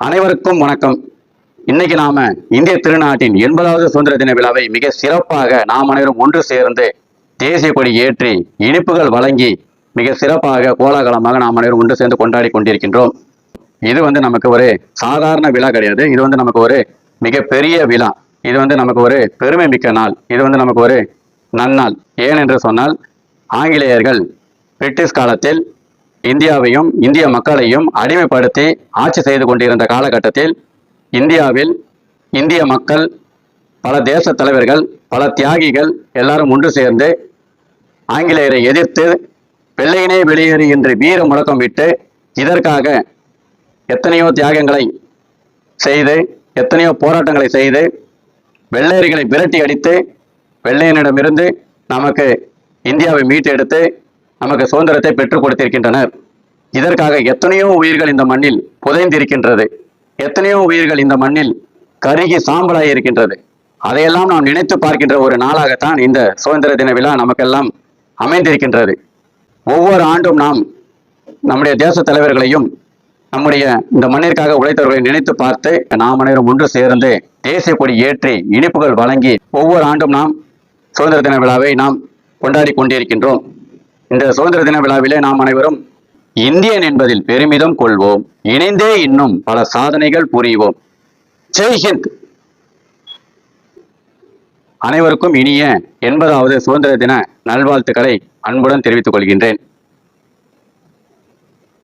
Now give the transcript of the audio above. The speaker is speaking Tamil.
அனைவருக்கும் வணக்கம். இன்னைக்கு நாம இந்திய திருநாட்டின் 80வது சுதந்திர தின விழாவை மிக சிறப்பாக நாம் அனைவரும் ஒன்று சேர்ந்து தேசிய கொடி ஏற்றி இனிப்புகள் வழங்கி மிக சிறப்பாக கோலாகலமாக நாம் அனைவரும் ஒன்று சேர்ந்து கொண்டாடி கொண்டிருக்கின்றோம். இது நமக்கு ஒரு சாதாரண விழா கிடையாது. இது நமக்கு ஒரு மிகப்பெரிய விழா. இது நமக்கு ஒரு பெருமை மிக்க நாள். இது நமக்கு ஒரு நன்னாள். ஏனென்று சொன்னால், ஆங்கிலேயர்கள் பிரிட்டிஷ் காலத்தில் இந்தியாவையும் இந்திய மக்களையும் அடிமைப்படுத்தி ஆட்சி செய்து கொண்டிருந்த காலகட்டத்தில் இந்தியாவில் இந்திய மக்கள், பல தேச தலைவர்கள், பல தியாகிகள் எல்லாரும் ஒன்று சேர்ந்து ஆங்கிலேயரை எதிர்த்து வெள்ளையினே வெளியேறு என்று வீர முழக்கம் விட்டு இதற்காக எத்தனையோ தியாகங்களை செய்து, எத்தனையோ போராட்டங்களை செய்து, வெள்ளையர்களை விரட்டி அடித்து வெள்ளையனிடமிருந்து நமக்கு இந்தியாவை மீட்டெடுத்து நமக்கு சுதந்திரத்தை பெற்றுக் கொடுத்திருக்கின்றனர். இதற்காக எத்தனையோ உயிர்கள் இந்த மண்ணில் புதைந்திருக்கின்றது. எத்தனையோ உயிர்கள் இந்த மண்ணில் கருகி சாம்பலாய் இருக்கின்றது. அதையெல்லாம் நாம் நினைத்து பார்க்கின்ற ஒரு நாளாகத்தான் இந்த சுதந்திர தின விழா நமக்கெல்லாம் அமைந்திருக்கின்றது. ஒவ்வொரு ஆண்டும் நாம் நம்முடைய தேச தலைவர்களையும் நம்முடைய இந்த மண்ணிற்காக உழைத்தவர்களை நினைத்து பார்த்து நாம் அனைவரும் ஒன்று சேர்ந்து தேசிய கொடி ஏற்றி இனிப்புகள் வழங்கி ஒவ்வொரு ஆண்டும் நாம் சுதந்திர தின விழாவை நாம் கொண்டாடி கொண்டிருக்கின்றோம். இந்த சுதந்திர தின விழாவிலே நாம் அனைவரும் இந்தியன் என்பதில் பெருமிதம் கொள்வோம், இணைந்தே இன்னும் பல சாதனைகள் புரிவோம். ஜெய் ஹிந்த். அனைவருக்கும் இனிய 80வது சுதந்திர தின நல்வாழ்த்துக்களை அன்புடன் தெரிவித்துக் கொள்கின்றேன்.